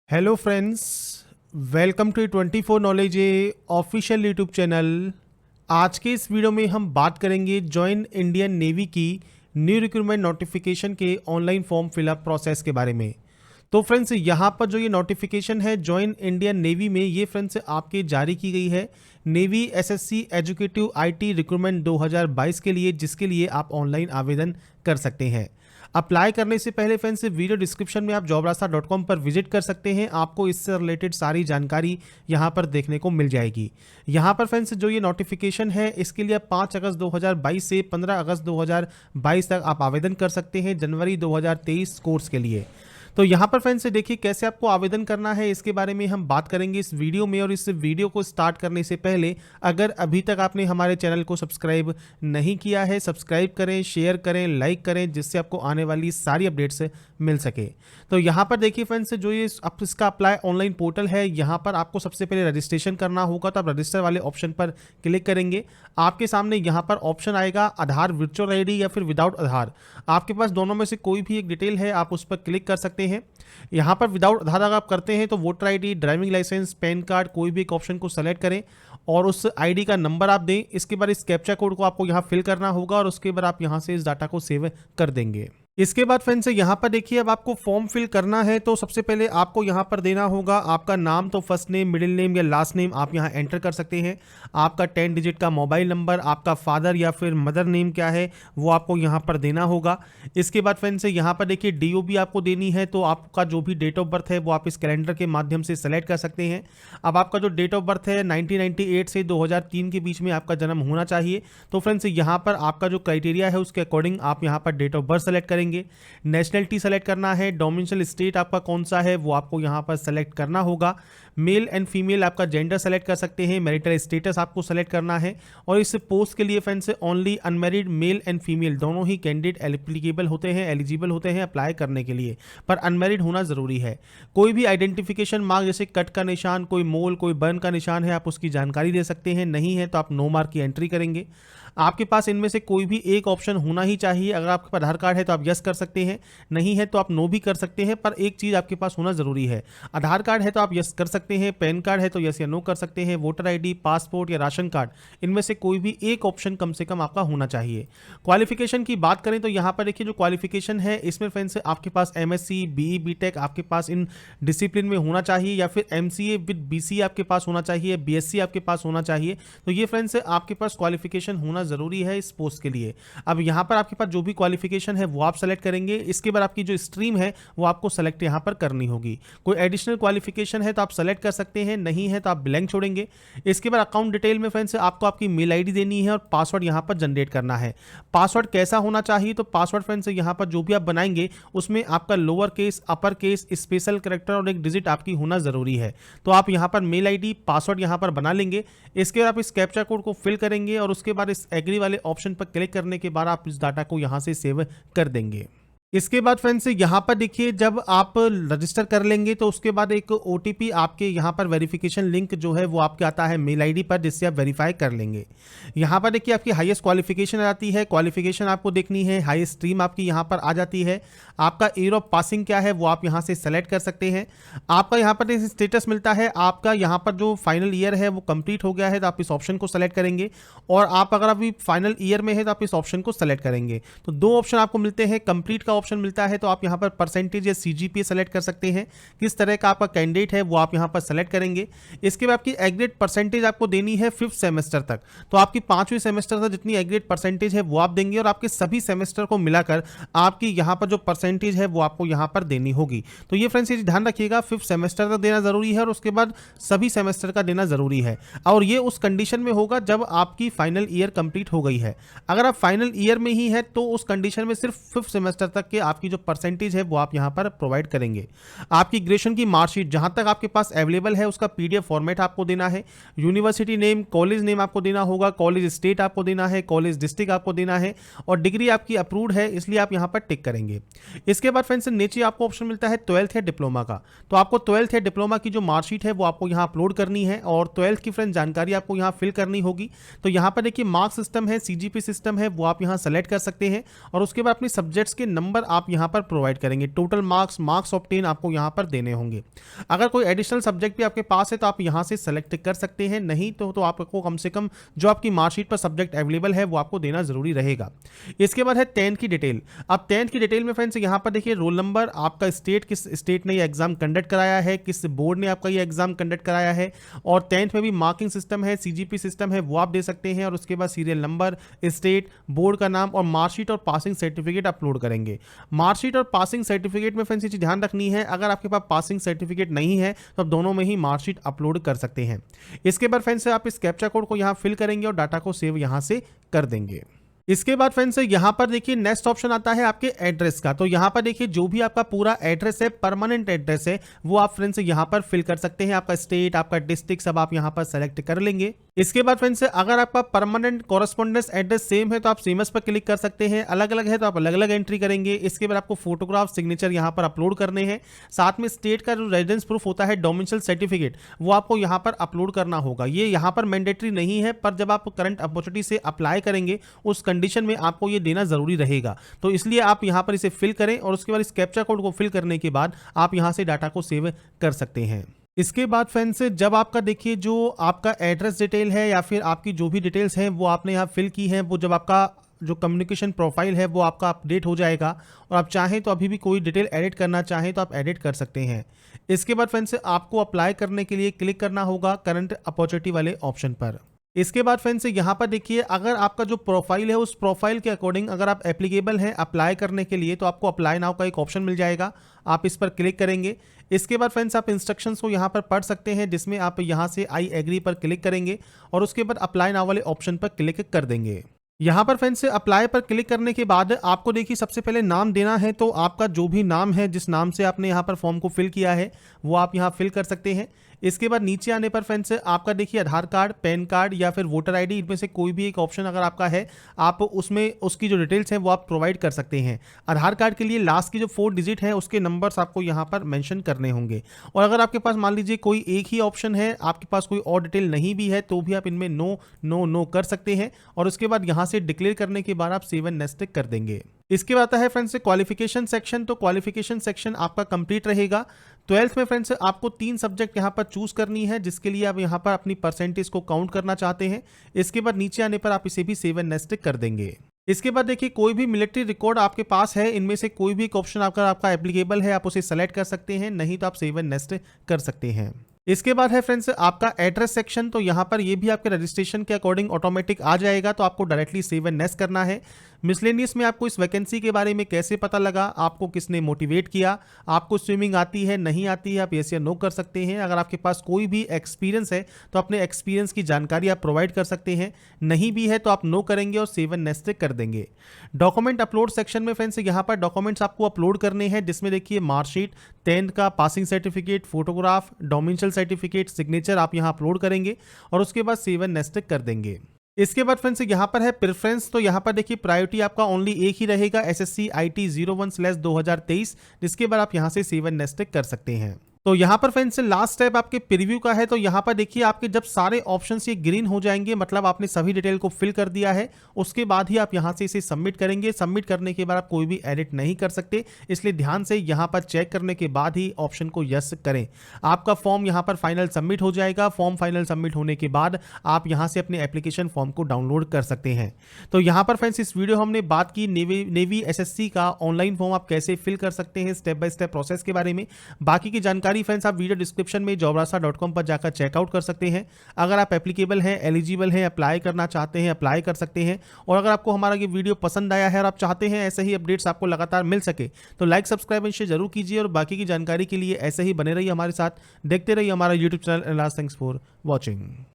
Hello friends, welcome to 24 knowledge official YouTube channel. आज के इस वीडियो में हम बात करेंगे जॉइन इंडियन नेवी की न्यू रिक्रूटमेंट नोटिफिकेशन के ऑनलाइन फॉर्म फिलअप प्रोसेस के बारे में। तो फ्रेंड्स, यहाँ पर जो ये नोटिफिकेशन है जॉइन इंडियन नेवी में, ये फ्रेंड्स आपके जारी की गई है navy SSC educative IT recruitment 2022 के लिए, जिसके लिए आप ऑनलाइन आवेदन कर सकते हैं। अप्लाई करने से पहले फ्रेंड्स वीडियो डिस्क्रिप्शन में आप jobrasta.com पर विजिट कर सकते हैं। आपको इससे रिलेटेड सारी जानकारी यहां पर देखने को मिल जाएगी। यहां पर फ्रेंड्स जो ये नोटिफिकेशन है, इसके लिए 5 अगस्त 2022 से 15 अगस्त 2022 तक आप आवेदन कर सकते हैं जनवरी 2023 कोर्स के लिए। तो यहाँ पर फ्रेंड्स देखिए कैसे आपको आवेदन करना है, इसके बारे में हम बात करेंगे इस वीडियो में। और इस वीडियो को स्टार्ट करने से पहले अगर अभी तक आपने हमारे चैनल को सब्सक्राइब नहीं किया है, सब्सक्राइब करें, शेयर करें, लाइक करें, जिससे आपको आने वाली सारी अपडेट्स मिल सके। तो यहाँ पर देखिए फ्रेंड्स, जो ये इसका अप्लाई ऑनलाइन पोर्टल है, यहाँ पर आपको सबसे पहले रजिस्ट्रेशन करना होगा। तो आप रजिस्टर वाले ऑप्शन पर क्लिक करेंगे। आपके सामने यहाँ पर ऑप्शन आएगा आधार वर्चुअल आईडी या फिर विदाउट आधार। आपके पास दोनों में से कोई भी एक डिटेल है, आप उस पर क्लिक कर सकते हैं। यहाँ पर विदाउट आधार अगर आप करते हैं तो voter ID, driving licence, PAN card, कोई भी एक ऑप्शन को सेलेक्ट करें और उस आईडी का नंबर आप दें। इसके बाद इस कैप्चा कोड को आपको यहाँ फिल करना होगा और उसके बाद आप यहाँ से इस डाटा को सेव कर देंगे। इसके बाद फ्रेंड्स यहाँ पर देखिए, अब आपको फॉर्म फिल करना है तो सबसे पहले आपको यहाँ पर देना होगा आपका नाम। तो फर्स्ट नेम, मिडिल नेम या लास्ट नेम आप यहाँ एंटर कर सकते हैं। आपका 10 डिजिट का मोबाइल नंबर, आपका फादर या फिर मदर नेम क्या है वो आपको यहाँ पर देना होगा। इसके बाद फ्रेंड्स यहाँ पर देखिए डीओबी आपको देनी है। तो आपका जो भी डेट ऑफ बर्थ है वो आप इस कैलेंडर के माध्यम से सेलेक्ट कर सकते हैं। अब आपका जो डेट ऑफ बर्थ है 1998 से 2003 के बीच में आपका जन्म होना चाहिए। तो फ्रेंड्स यहाँ पर आपका जो क्राइटेरिया है उसके अकॉर्डिंग आप यहाँ पर डेट ऑफ बर्थ सेलेक्ट करेंगे। नेशनलिटी सेलेक्ट करना है, डोमिसाइल स्टेट आपका कौन सा है वो आपको यहां पर सेलेक्ट करना होगा। मेल एंड फीमेल आपका जेंडर सेलेक्ट कर सकते हैं। मैरिटल स्टेटस आपको सेलेक्ट करना है। और इस पोस्ट के लिए friends only unmarried male and female दोनों ही कैंडिडेट एप्लीकेबल होते हैं, एलिजिबल होते हैं अप्लाई करने के लिए, पर अनमैरिड होना जरूरी है। कोई भी आइडेंटिफिकेशन मार्क जैसे कट का निशान, कोई मोल, कोई बर्न का निशान है, आप उसकी जानकारी दे सकते हैं। नहीं है तो आप नो मार्क की एंट्री करेंगे। आपके पास इनमें से कोई भी एक ऑप्शन होना ही चाहिए। अगर आपके पास आधार कार्ड है तो आप यस कर सकते हैं, नहीं है तो आप नो भी कर सकते हैं, पर एक चीज़ आपके पास होना जरूरी है। आधार कार्ड है तो आप यस कर सकते हैं, पैन कार्ड है तो यस या नो कर सकते हैं, वोटर आईडी, पासपोर्ट या राशन कार्ड, इनमें से कोई भी एक ऑप्शन कम से कम आपका होना चाहिए। क्वालिफिकेशन की बात करें तो यहाँ पर देखिए जो क्वालिफिकेशन है इसमें फ्रेंड्स आपके पास एमएससी, बीई, बीटेक आपके पास इन डिसिप्लिन में होना चाहिए, या फिर एमसीए विद बीसीए आपके पास होना चाहिए, बीएससी आपके पास होना चाहिए। तो ये फ्रेंड्स आपके पास क्वालिफिकेशन होना जरूरी है इस पोस्ट के लिए। अब यहाँ पर आपके पास जो भी क्वालिफिकेशन है वो आप सेलेक्ट करेंगे। इसके बाद आपकी जो स्ट्रीम है वो आपको सेलेक्ट यहाँ पर करनी होगी। कोई एडिशनल क्वालिफिकेशन है तो आप सेलेक्ट कर सकते हैं, नहीं है तो आप ब्लैंक छोड़ेंगे। इसके बाद अकाउंट डिटेल में फ्रेंड्स आपको आपकी मेल आईडी देनी है और पासवर्ड यहाँ पर जनरेट करना है। पासवर्ड कैसा होना चाहिए? तो पासवर्ड फ्रेंड्स यहाँ पर जो भी आप बनाएंगे उसमें आपका lower case, upper case, special character और एक डिजिट आपकी होना जरूरी है। तो आप यहाँ पर मेल आईडी, पासवर्ड यहाँ पर बना लेंगे। इसके बाद आप इस कैप्चा कोड को फिल करेंगे और उसके बाद इस एग्री वाले ऑप्शन पर क्लिक करने के बाद आप इस डाटा को यहां से सेव कर देंगे। इसके बाद फ्रेंड्स यहाँ पर देखिए, जब आप रजिस्टर कर लेंगे तो उसके बाद एक ओटीपी आपके यहाँ पर वेरिफिकेशन लिंक जो है वो आपके आता है मेल आईडी पर, जिससे आप वेरीफाई कर लेंगे। यहाँ पर देखिए आपकी हाईएस्ट क्वालिफिकेशन आती है। क्वालिफिकेशन आपको देखनी है, हाईएस्ट स्ट्रीम आपकी यहाँ पर आ जाती है। आपका ईयर ऑफ पासिंग क्या है वो आप यहाँ से सेलेक्ट कर सकते हैं। आपका यहाँ पर स्टेटस मिलता है, आपका यहाँ पर जो फाइनल ईयर है वो कंप्लीट हो गया है तो आप इस ऑप्शन को सेलेक्ट करेंगे। और आप अगर अभी फाइनल ईयर में है तो आप इस ऑप्शन को सेलेक्ट करेंगे। तो दो ऑप्शन आपको मिलते हैं। कंप्लीट का ऑप्शन मिलता है तो आप यहां पर परसेंटेज या सीजीपीए सेलेक्ट कर सकते हैं, किस तरह का आपका कैंडिडेट है वो आप यहां पर सेलेक्ट करेंगे। इसके बाद आपकी एग्रेड परसेंटेज आपको देनी है 5th सेमेस्टर तक। तो आपकी 5वीं सेमेस्टर तक जितनी एग्रेड परसेंटेज है वो आप देंगे और आपके सभी सेमेस्टर को मिलाकर आपकी यहां पर जो परसेंटेज है वो आपको यहां पर देनी होगी। तो ये फ्रेंड्स ये ध्यान रखिएगा, 5th सेमेस्टर तक देना जरूरी है और उसके बाद सभी सेमेस्टर का देना जरूरी है। और ये उस कंडीशन में होगा जब आपकी फाइनल ईयर कंप्लीट हो गई है। अगर आप फाइनल ईयर में ही है तो उस कंडीशन में सिर्फ 5th सेमेस्टर तक के आपकी जो परसेंटेज है वो आप यहां पर प्रोवाइड करेंगे। आपकी ग्रेजुएशन की मार्कशीट जहां तक आपके पास अवेलेबल है उसका पीडीएफ फॉर्मेट आपको देना है। यूनिवर्सिटी नेम, कॉलेज नेम आपको देना होगा, कॉलेज स्टेट आपको देना है, कॉलेज डिस्ट्रिक्ट आपको देना है और डिग्री आपकी अप्रूव्ड है इसलिए आप यहां पर टिक करेंगे। इसके बाद फ्रेंड्स नीचे आपको ऑप्शन मिलता है 12th या डिप्लोमा का। तो आपको 12th या डिप्लोमा की जो मार्कशीट है वो आपको यहां अपलोड करनी है और 12th की फ्रेंड्स जानकारी आपको यहां फिल करनी होगी। तो यहां पर देखिए मार्क्स सिस्टम है, सीजीपी सिस्टम है, वो आप यहां सेलेक्ट कर सकते हैं और उसके बाद अपने सब्जेक्ट्स के नंबर नंबर आप यहाँ पर प्रोवाइड करेंगे। टोटल मार्क्स ऑब्टेन आपको यहाँ पर देने होंगे। अगर कोई एडिशनल सब्जेक्ट भी आपके पास है तो आप यहाँ से सेलेक्ट कर सकते हैं, नहीं तो आपको कम से कम जो आपकी मार्कशीट पर सब्जेक्ट अवेलेबल है वो आपको देना जरूरी रहेगा। इसके बाद है 10th की डिटेल। अब 10th की डिटेल में फ्रेंड्स यहाँ पर देखिए रोल नंबर, आपका स्टेट, किस स्टेट ने ये एग्जाम कंडक्ट कराया है, किस बोर्ड ने आपका ये एग्जाम कंडक्ट कराया है, और 10th में भी मार्किंग सिस्टम है, सीजीपी सिस्टम है, वो आप दे सकते हैं। और उसके बाद सीरियल नंबर, स्टेट, बोर्ड का नाम और मार्कशीट और पासिंग सर्टिफिकेट अपलोड करेंगे। मार्कशीट और पासिंग सर्टिफिकेट में फ्रेंड्स ये चीज ध्यान रखनी है, अगर आपके पास पासिंग सर्टिफिकेट नहीं है तो आप दोनों में ही मार्कशीट अपलोड कर सकते हैं। इसके बाद फ्रेंड्स आप इस कैप्चा कोड को यहाँ फिल करेंगे और डाटा को सेव यहाँ से कर देंगे। इसके बाद फ्रेंड्स यहाँ पर देखिए नेक्स्ट ऑप्शन आता है आपके एड्रेस का। तो यहाँ पर देखिए जो भी आपका पूरा एड्रेस है, परमानेंट एड्रेस है, वो आप फ्रेंड्स यहाँ पर फिल कर सकते हैं। आपका स्टेट, आपका डिस्ट्रिक्ट सब आप यहाँ पर सेलेक्ट कर लेंगे। इसके बाद फ्रेंड्स अगर आपका परमानेंट कॉरेस्पॉन्डेंस एड्रेस सेम है तो आप सेमस पर क्लिक कर सकते हैं, अलग अलग है तो आप अलग अलग एंट्री करेंगे। इसके बाद आपको फोटोग्राफ, सिग्नेचर यहाँ पर अपलोड करने हैं। साथ में स्टेट का जो रेजिडेंस प्रूफ होता है, डोमिसाइल सर्टिफिकेट, वो आपको यहाँ पर अपलोड करना होगा। ये यहाँ पर मैंडेटरी नहीं है, पर जब आप करंट अपॉर्चुनिटी से अप्लाई करेंगे उस कंडीशन में आपको ये देना जरूरी रहेगा। तो इसलिए आप यहाँ पर इसे फिल करें और उसके बाद इस कैप्चा कोड को फिल करने के बाद आप यहाँ से डाटा को सेव कर सकते हैं। इसके बाद फ्रेंड्स जब आपका देखिए जो आपका एड्रेस डिटेल है या फिर आपकी जो भी डिटेल्स हैं वो आपने यहाँ फिल की हैं, वो जब आपका जो कम्युनिकेशन प्रोफाइल है वो आपका अपडेट हो जाएगा और आप चाहें तो अभी भी कोई डिटेल एडिट करना चाहें तो आप एडिट कर सकते हैं। इसके बाद फ्रेंड्स आपको अप्लाई करने के लिए क्लिक करना होगा करंट अपॉर्चुनिटी वाले ऑप्शन पर। इसके बाद फ्रेंड्स यहाँ पर देखिए अगर आपका जो प्रोफाइल है उस प्रोफाइल के अकॉर्डिंग अगर आप एप्लीकेबल हैं अप्लाई करने के लिए तो आपको अप्लाई नाउ का एक ऑप्शन मिल जाएगा, आप इस पर क्लिक करेंगे। इसके बाद फ्रेंड्स आप इंस्ट्रक्शंस को यहाँ पर पढ़ सकते हैं, जिसमें आप यहाँ से आई एग्री पर क्लिक करेंगे और उसके बाद अप्लाई नाउ वाले ऑप्शन पर क्लिक कर देंगे। यहाँ पर फ्रेंड्स अप्लाई पर क्लिक करने के बाद आपको देखिए सबसे पहले नाम देना है, तो आपका जो भी नाम है, जिस नाम से आपने यहाँ पर फॉर्म को फिल किया है वो आप यहाँ फिल कर सकते हैं। इसके बाद नीचे आने पर फ्रेंड्स आपका देखिए आधार कार्ड, पैन कार्ड या फिर वोटर आईडी, इनमें से कोई भी एक ऑप्शन अगर आपका है आप उसमें उसकी जो डिटेल्स हैं वो आप प्रोवाइड कर सकते हैं। आधार कार्ड के लिए लास्ट की जो 4 डिजिट है उसके नंबर्स आपको यहाँ पर मेंशन करने होंगे। और अगर आपके पास मान लीजिए कोई एक ही ऑप्शन है, आपके पास कोई और डिटेल नहीं भी है, तो भी आप इनमें नो नो नो कर सकते हैं और उसके बाद यहाँ से डिक्लेयर करने के बाद आप सेव एंड नेक्स्ट कर देंगे। इसके बाद आता है फ्रेंड्स क्वालिफिकेशन सेक्शन। तो क्वालिफिकेशन सेक्शन आपका कंप्लीट रहेगा। 12th में फ्रेंड्स आपको 3 सब्जेक्ट यहाँ पर चूज करनी है, जिसके लिए आप यहाँ पर अपनी परसेंटेज को काउंट करना चाहते हैं। इसके बाद नीचे आने पर आप इसे भी सेव एंड नेक्स्ट कर देंगे। इसके बाद देखिए कोई भी मिलिट्री रिकॉर्ड आपके पास है, इनमें से कोई भी एक ऑप्शन आपका एप्लीकेबल है आप उसे सेलेक्ट कर सकते हैं, नहीं तो आप सेव एंड नेक्स्ट कर सकते हैं। इसके बाद है फ्रेंड्स आपका एड्रेस सेक्शन। तो यहाँ पर ये भी आपके रजिस्ट्रेशन के अकॉर्डिंग ऑटोमेटिक आ जाएगा, तो आपको डायरेक्टली सेव एंड नेक्स्ट करना है। मिसलेनियस में आपको इस वैकेंसी के बारे में कैसे पता लगा, आपको किसने मोटिवेट किया, आपको स्विमिंग आती है नहीं आती है, आप यस या नो कर सकते हैं। अगर आपके पास कोई भी एक्सपीरियंस है तो अपने एक्सपीरियंस की जानकारी आप प्रोवाइड कर सकते हैं, नहीं भी है तो आप नो करेंगे और सेव एंड नेक्स्ट कर देंगे। डॉक्यूमेंट अपलोड सेक्शन में फ्रेंड्स यहाँ पर डॉक्यूमेंट्स आपको अपलोड करने हैं, जिसमें देखिए मार्कशीट, 10th का passing certificate, photograph, domicile certificate, signature आप यहाँ अपलोड करेंगे और उसके बाद सेव एंड नेक्स्ट कर देंगे। इसके बाद फ्रेंड्स यहाँ पर है प्रेफरेंस। तो यहाँ पर देखिए प्रायोरिटी आपका ओनली एक ही रहेगा, SSC IT 01/2023, जिसके बाद आप यहाँ से सेव एंड नेक्स्ट कर सकते हैं। तो यहाँ पर फ्रेंड्स लास्ट स्टेप आपके प्रीव्यू का है। तो यहाँ पर देखिए आपके जब सारे ऑप्शंस ये ग्रीन हो जाएंगे, मतलब आपने सभी डिटेल को फिल कर दिया है, उसके बाद ही आप यहाँ से इसे सबमिट करेंगे। सबमिट करने के बाद आप कोई भी एडिट नहीं कर सकते, इसलिए ध्यान से यहाँ पर चेक करने के बाद ही ऑप्शन को यस करें। आपका फॉर्म यहाँ पर फाइनल सबमिट हो जाएगा। फॉर्म फाइनल सबमिट होने के बाद आप यहाँ से अपने एप्लीकेशन फॉर्म को डाउनलोड कर सकते हैं। तो यहाँ पर फ्रेंड्स इस वीडियो हमने बात की नेवी SSC का ऑनलाइन फॉर्म आप कैसे फिल कर सकते हैं, स्टेप बाय स्टेप प्रोसेस के बारे में। बाकी की जानकारी फ्रेंड्स आप वीडियो डिस्क्रिप्शन में jobrasa.com पर जाकर चेकआउट कर सकते हैं। अगर आप एप्लीकेबल हैं, एलिजिबल हैं, अप्लाई करना चाहते हैं, अप्लाई कर सकते हैं। और अगर आपको हमारा ये वीडियो पसंद आया है और आप चाहते हैं ऐसे ही अपडेट्स आपको लगातार मिल सके, तो लाइक, सब्सक्राइब एंड शेयर जरूर कीजिए और बाकी की जानकारी के लिए ऐसे ही बने रहिए हमारे साथ, देखते रहिए हमारा YouTube channel. Thanks for watching.